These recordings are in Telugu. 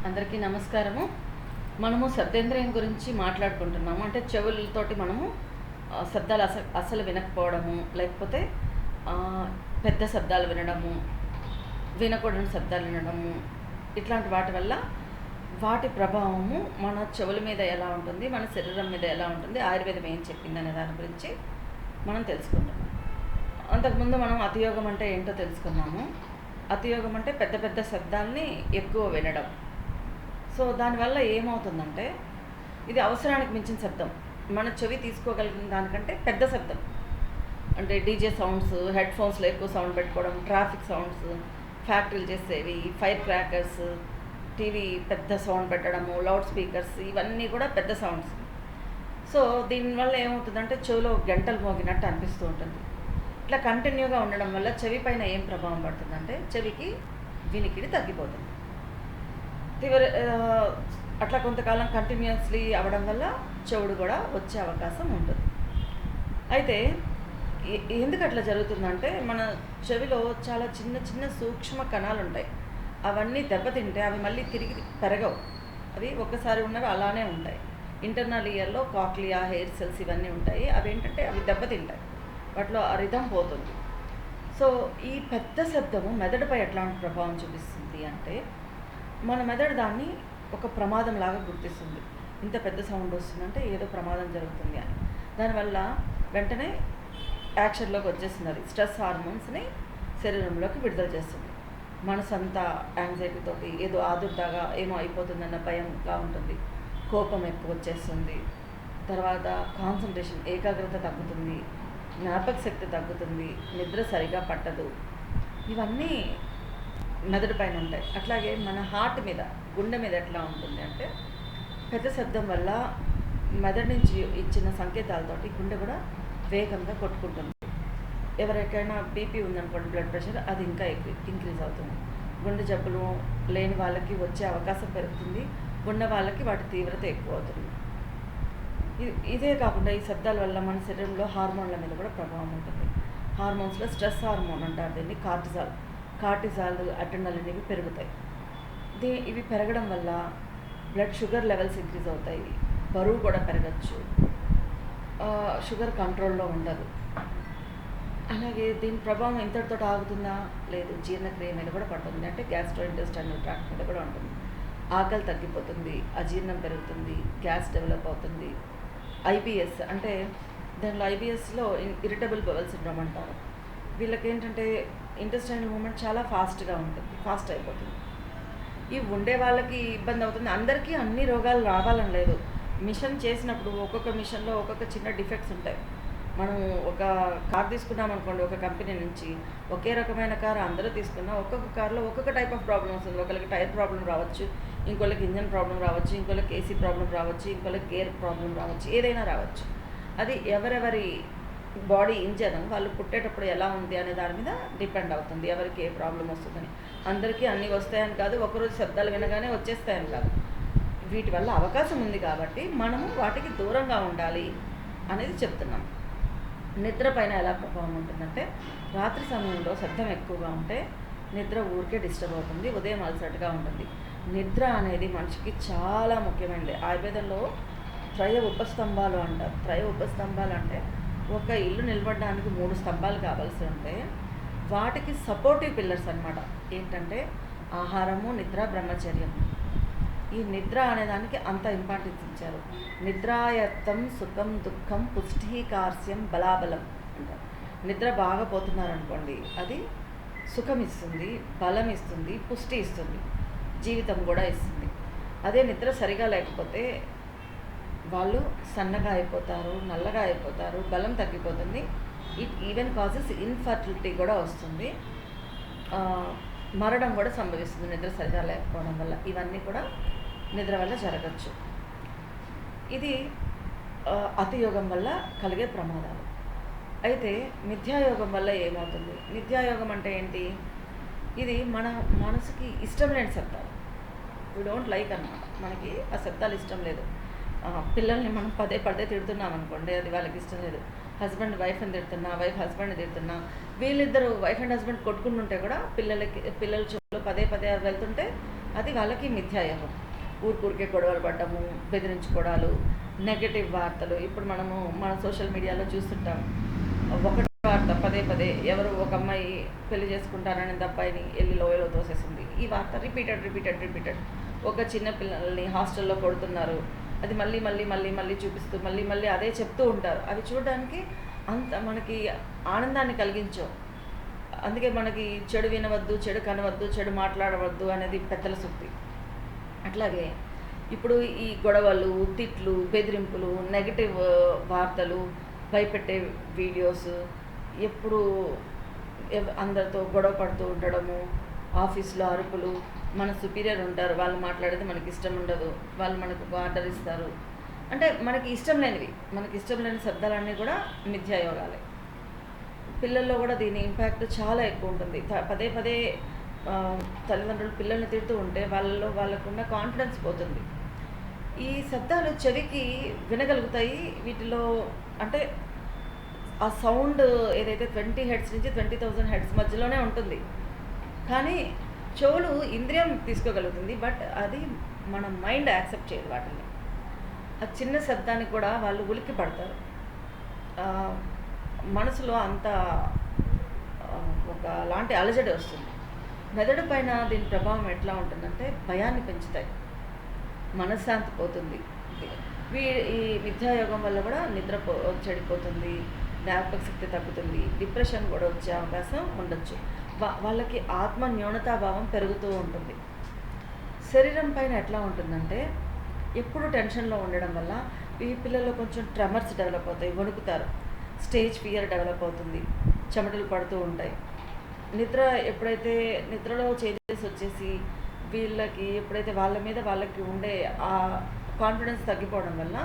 అందరికీ నమస్కారము. మనము శబ్దేంద్రియం గురించి మాట్లాడుకుంటున్నాము. అంటే చెవులతోటి మనము శబ్దాలు అసలు వినకపోవడము, లేకపోతే పెద్ద శబ్దాలు వినడము, వినకూడని శబ్దాలు వినడము, ఇట్లాంటి వాటి వల్ల వాటి ప్రభావము మన చెవుల మీద ఎలా ఉంటుంది, మన శరీరం మీద ఎలా ఉంటుంది, ఆయుర్వేదం ఏం చెప్పింది అనే దాని గురించి మనం తెలుసుకుంటున్నాం. అంతకుముందు మనం అతియోగం అంటే ఏంటో తెలుసుకున్నాము. అతియోగం అంటే పెద్ద పెద్ద శబ్దాల్ని ఎక్కువ వినడం. సో దానివల్ల ఏమవుతుందంటే, ఇది అవసరానికి మించిన శబ్దం, మన చెవి తీసుకోగలిగిన దానికంటే పెద్ద శబ్దం. అంటే డీజే సౌండ్స్, హెడ్ ఫోన్స్లో ఎక్కువ సౌండ్ పెట్టుకోవడం, ట్రాఫిక్ సౌండ్స్, ఫ్యాక్టరీలు చేసేవి, ఫైర్ క్రాకర్స్, టీవీ పెద్ద సౌండ్ పెట్టడము, లౌడ్ స్పీకర్స్, ఇవన్నీ కూడా పెద్ద సౌండ్స్. సో దీనివల్ల ఏమవుతుందంటే చెవిలో గంటలు మోగినట్టు అనిపిస్తూ ఉంటుంది. ఇట్లా కంటిన్యూగా ఉండడం వల్ల చెవి పైన ఏం ప్రభావం పడుతుందంటే, చెవికి వినికిడి తగ్గిపోతుంది. అట్లా కొంతకాలం కంటిన్యూస్లీ అవ్వడం వల్ల చెవుడు కూడా వచ్చే అవకాశం ఉంటుంది. అయితే ఎందుకు అట్లా జరుగుతుందంటే, మన చెవిలో చాలా చిన్న చిన్న సూక్ష్మ కణాలు ఉంటాయి. అవన్నీ దెబ్బతింటే అవి మళ్ళీ తిరిగి పెరగవు. అవి ఒక్కసారి ఉన్నవి అలానే ఉంటాయి. ఇంటర్నల్ ఇయర్లో కాక్లియా, హెయిర్ సెల్స్ ఇవన్నీ ఉంటాయి. అవి ఏంటంటే అవి దెబ్బతింటాయి, వాటిలో ఆ రిథం పోతుంది. సో ఈ పెద్ద శబ్దము మెదడుపై ఎట్లాంటి ప్రభావం చూపిస్తుంది అంటే, మన మెదడు దాన్ని ఒక ప్రమాదం లాగా గుర్తిస్తుంది. ఇంత పెద్ద సౌండ్ వస్తుందంటే ఏదో ప్రమాదం జరుగుతుంది అని. దానివల్ల వెంటనే యాక్షన్లోకి వచ్చేస్తుంది. అది స్ట్రెస్ హార్మోన్స్ని శరీరంలోకి విడుదల చేస్తుంది. మనసు అంతా యాంగ్జైటీతోటి ఏదో ఆదుర్దాగా ఏమో అయిపోతుందన్న భయంగా ఉంటుంది. కోపం ఎక్కువ వచ్చేస్తుంది. తర్వాత కాన్సన్ట్రేషన్, ఏకాగ్రత తగ్గుతుంది, జ్ఞాపక శక్తి తగ్గుతుంది, నిద్ర సరిగా పట్టదు. ఇవన్నీ మెదడు పైన ఉంటాయి. అట్లాగే మన హార్ట్ మీద, గుండె మీద ఎట్లా ఉంటుంది అంటే, పెద్ద శబ్దం వల్ల మెదడు నుంచి ఇచ్చిన సంకేతాలతోటి గుండె కూడా వేగంగా కొట్టుకుంటుంది. ఎవరికైనా బీపీ ఉందనుకోండి, బ్లడ్ ప్రెషర్, అది ఇంకా ఇంక్రీజ్ అవుతుంది. గుండె జబ్బులు లేని వాళ్ళకి వచ్చే అవకాశం పెరుగుతుంది, ఉన్న వాళ్ళకి వాటి తీవ్రత ఎక్కువ అవుతుంది. ఇదే కాకుండా ఈ శబ్దాల వల్ల మన శరీరంలో హార్మోన్ల మీద కూడా ప్రభావం ఉంటుంది. హార్మోన్స్లో స్ట్రెస్ హార్మోన్ అంటారు దీన్ని, కార్టిజాల్, అడ్రినలిన్ ఇవి పెరుగుతాయి. ఇవి పెరగడం వల్ల బ్లడ్ షుగర్ లెవెల్స్ ఇంక్రీజ్ అవుతాయి, బరువు కూడా పెరగచ్చు, షుగర్ కంట్రోల్లో ఉండదు. అలాగే దీని ప్రభావం ఇంతటితో ఆగుతుందా? లేదు, జీర్ణక్రియ మీద కూడా పడుతుంది. అంటే గ్యాస్ట్రోఇంటెస్టైనల్ ట్రాక్ట్ మీద కూడా ఉంటుంది. ఆకలి తగ్గిపోతుంది, అజీర్ణం పెరుగుతుంది, గ్యాస్ డెవలప్ అవుతుంది. ఐబిఎస్ అంటే దాంట్లో ఐబిఎస్లో ఇరిటబుల్ బవల్ సిండ్రోమ్ అంటారు. వీళ్ళకి ఏంటంటే ఇంటెస్టైనల్ మూమెంట్ చాలా ఫాస్ట్ అయిపోతుంది. ఇవి ఉండే వాళ్ళకి ఇబ్బంది అవుతుంది. అందరికీ అన్ని రోగాలు రావాలని లేదు. మిషన్ చేసినప్పుడు ఒక్కొక్క మిషన్లో ఒక్కొక్క చిన్న డిఫెక్ట్స్ ఉంటాయి. మనం ఒక కార్ తీసుకున్నాం అనుకోండి, ఒక కంపెనీ నుంచి ఒకే రకమైన కార్ అందరూ తీసుకున్నా ఒక్కొక్క కార్లో ఒక్కొక్క టైప్ ఆఫ్ ప్రాబ్లమ్ వస్తుంది. ఒకరికి టైర్ ప్రాబ్లం రావచ్చు, ఇంకోళ్ళకి ఇంజన్ ప్రాబ్లం రావచ్చు, ఇంకోళ్ళకి ఏసీ ప్రాబ్లం రావచ్చు, ఇంకోళ్ళకి గేర్ ప్రాబ్లం రావచ్చు, ఏదైనా రావచ్చు. అది ఎవరెవరి బాడీ ఇంజన్ వాళ్ళు పుట్టేటప్పుడు ఎలా ఉంది అనే దాని మీద డిపెండ్ అవుతుంది, ఎవరికి ఏ ప్రాబ్లం వస్తుందని. అందరికీ అన్నీ వస్తాయని కాదు, ఒకరోజు శబ్దాలు వినగానే వచ్చేస్తాయని కాదు. వీటి వల్ల అవకాశం ఉంది కాబట్టి మనము వాటికి దూరంగా ఉండాలి అనేది చెప్తున్నాం. నిద్ర పైన ఎలా ప్రభావం ఉంటుందంటే, రాత్రి సమయంలో శబ్దం ఎక్కువగా ఉంటే నిద్ర ఊరికే డిస్టర్బ్ అవుతుంది, ఉదయం అలసటగా ఉంటుంది. నిద్ర అనేది మనిషికి చాలా ముఖ్యమైనది. ఆయుర్వేదంలో త్రయ ఉపస్తంభాలు అంటారు. త్రయ ఉపస్తంభాలు అంటే ఒక ఇల్లు నిలబడడానికి 3 స్తంభాలు కావాల్సి ఉంటే వాటికి సపోర్టివ్ పిల్లర్స్ అన్నమాట. ఏంటంటే ఆహారము, నిద్ర, బ్రహ్మచర్యం. ఈ నిద్ర అనేదానికి అంత ఇంపార్టెన్స్ ఇచ్చారు. నిద్రాయత్తం సుఖం దుఃఖం పుష్టికార్స్యం బలాబలం అంటారు. నిద్ర బాగా పోతున్నారనుకోండి, అది సుఖం ఇస్తుంది, బలం ఇస్తుంది, పుష్టి ఇస్తుంది, జీవితం కూడా ఇస్తుంది. అదే నిద్ర సరిగా లేకపోతే వాళ్ళు సన్నగా అయిపోతారు, నల్లగా అయిపోతారు, బలం తగ్గిపోతుంది. ఇట్ ఈవెన్ కాజెస్ ఇన్ఫర్టిలిటీ కూడా వస్తుంది, మరణం కూడా సంభవిస్తుంది నిద్ర సరిగా లేకపోవడం వల్ల. ఇవన్నీ కూడా నిద్ర వల్ల జరగచ్చు. ఇది అతియోగం వల్ల కలిగే ప్రమాదాలు. అయితే మిథ్యాయోగం వల్ల ఏమవుతుంది? మిథ్యాయోగం అంటే ఏంటి? ఇది మన మనసుకి ఇష్టం లేని శబ్దాలు, వీ డోంట్ లైక్ అన్నమాట. మనకి ఆ శబ్దాలు ఇష్టం లేదు. పిల్లల్ని మనం పదే తిడుతున్నాం అనుకోండి, అది వాళ్ళకి ఇష్టం లేదు. హస్బెండ్ వైఫ్ని తిడుతున్నా, వైఫ్ హస్బెండ్ని తిడుతున్నా, వీళ్ళిద్దరూ వైఫ్ అండ్ హస్బెండ్ కొట్టుకుంటుంటే కూడా పిల్లల చెవులో పదే వెళ్తుంటే అది వాళ్ళకి మిథ్యాయోగం. ఊరికే గొడవలు పడ్డము, బెదిరించుకోవడాలు, నెగటివ్ వార్తలు. ఇప్పుడు మనము మన సోషల్ మీడియాలో చూస్తుంటాం. ఒకటి వార్త పదే పదే ఎవరు ఒక అమ్మాయి పెళ్లి చేసుకుంటారని అబ్బాయిని వెళ్ళి లోయలో తోసేసింది. ఈ వార్త రిపీటెడ్. ఒక చిన్న పిల్లల్ని హాస్టల్లో కొడుతున్నారు. అది మళ్ళీ మళ్ళీ మళ్ళీ మళ్ళీ చూపిస్తూ మళ్ళీ మళ్ళీ అదే చెప్తూ ఉంటారు. అవి చూడడానికి అంత మనకి ఆనందాన్ని కలిగించవు. అందుకే మనకి చెడు వినవద్దు, చెడు కనవద్దు, చెడు మాట్లాడవద్దు అనేది పెద్దల సూక్తి. అట్లాగే ఇప్పుడు ఈ గొడవలు, తిట్లు, బెదిరింపులు, నెగటివ్ వార్తలు, భయపెట్టే వీడియోస్, ఎప్పుడు అందరితో గొడవ పడుతూ ఉండడము, ఆఫీస్లో అరుపులు, మన సుపీరియర్ ఉంటారు, వాళ్ళు మాట్లాడేది మనకి ఇష్టం ఉండదు, వాళ్ళు మనకు ఆర్డర్ ఇస్తారు. అంటే మనకి ఇష్టం లేని శబ్దాలన్నీ కూడా మిథ్యాయోగాలే. పిల్లల్లో కూడా దీని ఇంపాక్ట్ చాలా ఎక్కువ ఉంటుంది. పదే పదే తల్లిదండ్రులు పిల్లల్ని తిడుతూ ఉంటే వాళ్ళకున్న కాన్ఫిడెన్స్ పోతుంది. ఈ శబ్దాలు చెవికి వినగలుగుతాయి. వీటిలో అంటే ఆ సౌండ్ ఏదైతే 20 హెడ్స్ నుంచి 20,000 హెడ్స్ మధ్యలోనే ఉంటుంది. కానీ చెవులు ఇంద్రియం తీసుకోగలుగుతుంది, బట్ అది మన మైండ్ యాక్సెప్ట్ చేయదు వాటిని. ఆ చిన్న శబ్దానికి కూడా వాళ్ళు ఉలిక్కి పడతారు. మనసులో అంత ఒకలాంటి అలజడి వస్తుంది. మెదడు పైన దీని ప్రభావం ఎట్లా ఉంటుందంటే భయాన్ని పెంచుతాయి, మనశ్శాంతి పోతుంది. ఈ విద్యాయోగం వల్ల కూడా నిద్ర చెడిపోతుంది, జ్ఞాపక శక్తి తగ్గుతుంది, డిప్రెషన్ కూడా వచ్చే అవకాశం ఉండొచ్చు. వాళ్ళకి ఆత్మ న్యూనతాభావం పెరుగుతూ ఉంటుంది. శరీరం పైన ఎట్లా ఉంటుందంటే ఎప్పుడు టెన్షన్లో ఉండడం వల్ల ఈ పిల్లల్లో కొంచెం ట్రెమర్స్ డెవలప్ అవుతాయి, వణుకుతారు, స్టేజ్ ఫియర్ డెవలప్ అవుతుంది, చెమటలు పడుతూ ఉంటాయి. ఎప్పుడైతే నిద్రలో చేంజెస్ వచ్చేసి వీళ్ళకి ఎప్పుడైతే వాళ్ళ మీద వాళ్ళకి ఉండే ఆ కాన్ఫిడెన్స్ తగ్గిపోవడం వల్ల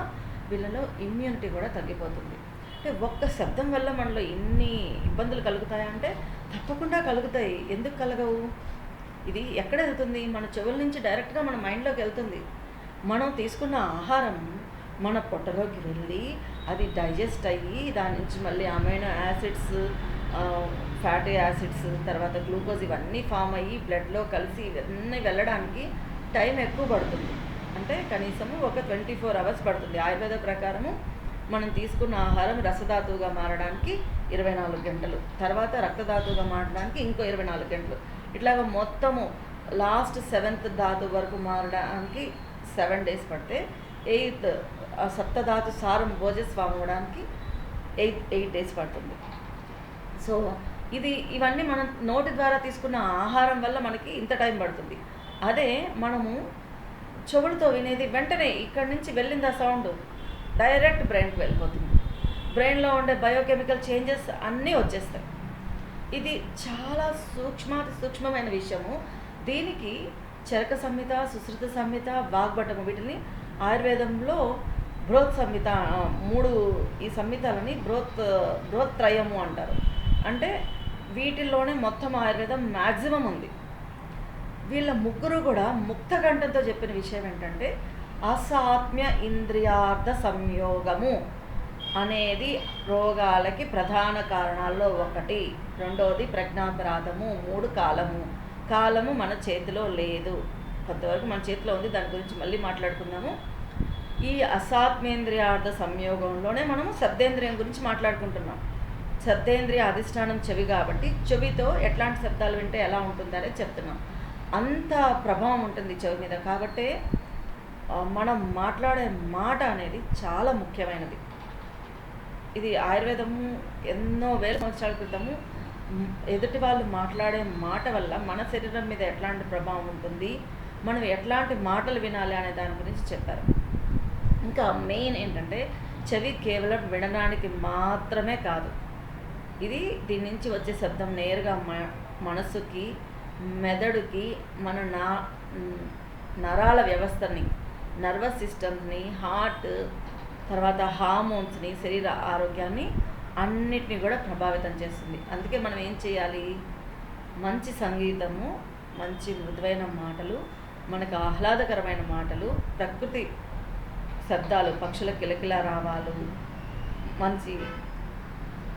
వీళ్ళలో ఇమ్యూనిటీ కూడా తగ్గిపోతుంది. అంటే ఒక్క శబ్దం వల్ల మనలో ఎన్ని ఇబ్బందులు కలుగుతాయంటే తప్పకుండా కలుగుతాయి. ఎందుకు కలగవు? ఇది ఎక్కడ వెళ్తుంది? మన చెవుల నుంచి డైరెక్ట్గా మన మైండ్లోకి వెళ్తుంది. మనం తీసుకున్న ఆహారం మన పొట్టలోకి వెళ్ళి అది డైజెస్ట్ అయ్యి దాని నుంచి మళ్ళీ అమైనో యాసిడ్స్, ఫ్యాటీ యాసిడ్స్, తర్వాత గ్లూకోజ్ ఇవన్నీ ఫామ్ అయ్యి బ్లడ్లో కలిసి ఇవన్నీ వెళ్ళడానికి టైం ఎక్కువ పడుతుంది. అంటే కనీసము ఒక 24 అవర్స్ పడుతుంది. ఆయుర్వేద ప్రకారము మనం తీసుకున్న ఆహారం రసధాతువుగా మారడానికి 24 గంటలు, తర్వాత రక్తధాతువుగా మారడానికి ఇంకో 24 గంటలు, ఇట్లాగ మొత్తము లాస్ట్ 7th ధాతువు వరకు మారడానికి 7 days పడితే 8th సప్తధాతు సారం భోజస్వామి అవ్వడానికి 8 days పడుతుంది. సో ఇవన్నీ మనం నోటి ద్వారా తీసుకున్న ఆహారం వల్ల మనకి ఇంత టైం పడుతుంది. అదే మనము చెవులతో వినేది వెంటనే ఇక్కడి నుంచి వెళ్ళింది, ఆ సౌండ్ డైరెక్ట్ బ్రెయిన్కి వెళ్ళిపోతుంది. బ్రెయిన్లో ఉండే బయోకెమికల్ చేంజెస్ అన్నీ వచ్చేస్తాయి. ఇది చాలా సూక్ష్మమైన విషయము. దీనికి చరక సంహిత, సుశ్రుత సంహిత, వాగ్భటము, వీటిని ఆయుర్వేదంలో బృహత్ సంహిత 3 ఈ సంహితలని బృహత్త్రయము అంటారు. అంటే వీటిల్లోనే మొత్తం ఆయుర్వేదం మ్యాక్సిమం ఉంది. వీళ్ళ ముగ్గురు కూడా ముక్తకంఠంతో చెప్పిన విషయం ఏంటంటే అసాత్మ్య ఇంద్రియార్థ సంయోగము అనేది రోగాలకి ప్రధాన కారణాల్లో ఒకటి. రెండోది ప్రజ్ఞాపరాధము. 3 కాలము మన చేతిలో లేదు. కొంతవరకు మన చేతిలో ఉంది, దాని గురించి మళ్ళీ మాట్లాడుకుందాము. ఈ అసాత్మేంద్రియార్థ సంయోగంలోనే మనము శబ్దేంద్రియం గురించి మాట్లాడుకుంటున్నాం. శబ్దేంద్రియ అధిష్టానం చెవి కాబట్టి చెవితో ఎట్లాంటి శబ్దాలు వింటే ఎలా ఉంటుందనేది చెప్తున్నాం. అంత ప్రభావం ఉంటుంది చెవి మీద. కాబట్టి మనం మాట్లాడే మాట అనేది చాలా ముఖ్యమైనది. ఇది ఆయుర్వేదము ఎన్నో వేల సంవత్సరాల క్రితము ఎదుటి వాళ్ళు మాట్లాడే మాట వల్ల మన శరీరం మీద ఎట్లాంటి ప్రభావం ఉంటుంది, మనం ఎట్లాంటి మాటలు వినాలి అనే దాని గురించి చెప్పారు. ఇంకా మెయిన్ ఏంటంటే చెవి కేవలం వినడానికి మాత్రమే కాదు. దీని నుంచి వచ్చే శబ్దం నేరుగా మనస్సుకి, మెదడుకి, మన నరాల వ్యవస్థని, నర్వస్ సిస్టమ్ని, హార్ట్, తర్వాత హార్మోన్స్ని, శరీర ఆరోగ్యాన్ని అన్నిటినీ కూడా ప్రభావితం చేస్తుంది. అందుకే మనం ఏం చేయాలి? మంచి సంగీతము, మంచి మృదువైన మాటలు, మనకు ఆహ్లాదకరమైన మాటలు, ప్రకృతి శబ్దాలు, పక్షుల కిలకిల రావాలు,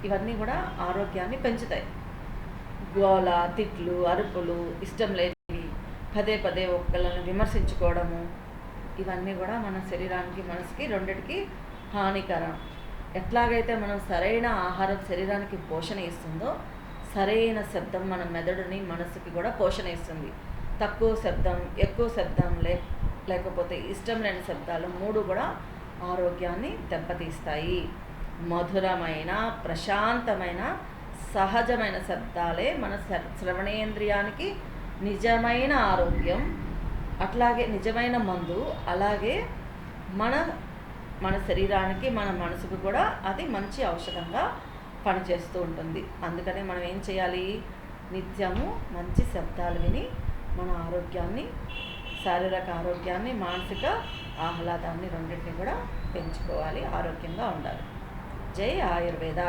ఇవన్నీ కూడా ఆరోగ్యాన్ని పెంచుతాయి. గోల, తిట్లు, అరుపులు, ఇష్టం లేనివి, పదే పదే ఒకళ్ళని విమర్శించుకోవడము, ఇవన్నీ కూడా మన శరీరానికి మనసుకి రెండిటికి హానికరం. ఎట్లాగైతే మనం సరైన ఆహారం శరీరానికి పోషణ ఇస్తుందో, సరైన శబ్దం మన మెదడుని మనసుకి కూడా పోషణ ఇస్తుంది. తక్కువ శబ్దం, ఎక్కువ శబ్దం లేకపోతే ఇష్టం లేని శబ్దాలు మూడు కూడా ఆరోగ్యాన్ని దెబ్బతీస్తాయి. మధురమైన, ప్రశాంతమైన, సహజమైన శబ్దాలే మన శ్రవణేంద్రియానికి నిజమైన ఆరోగ్యం, అట్లాగే నిజమైన మందు. అలాగే మన శరీరానికి, మన మనసుకు కూడా అది మంచి ఔషధంగా పనిచేస్తూ ఉంటుంది. అందుకని మనం ఏం చేయాలి? నిత్యము మంచి శబ్దాలు విని మన ఆరోగ్యాన్ని, శారీరక ఆరోగ్యాన్ని, మానసిక ఆహ్లాదాన్ని రెండింటిని కూడా పెంచుకోవాలి, ఆరోగ్యంగా ఉండాలి. జై ఆయుర్వేద.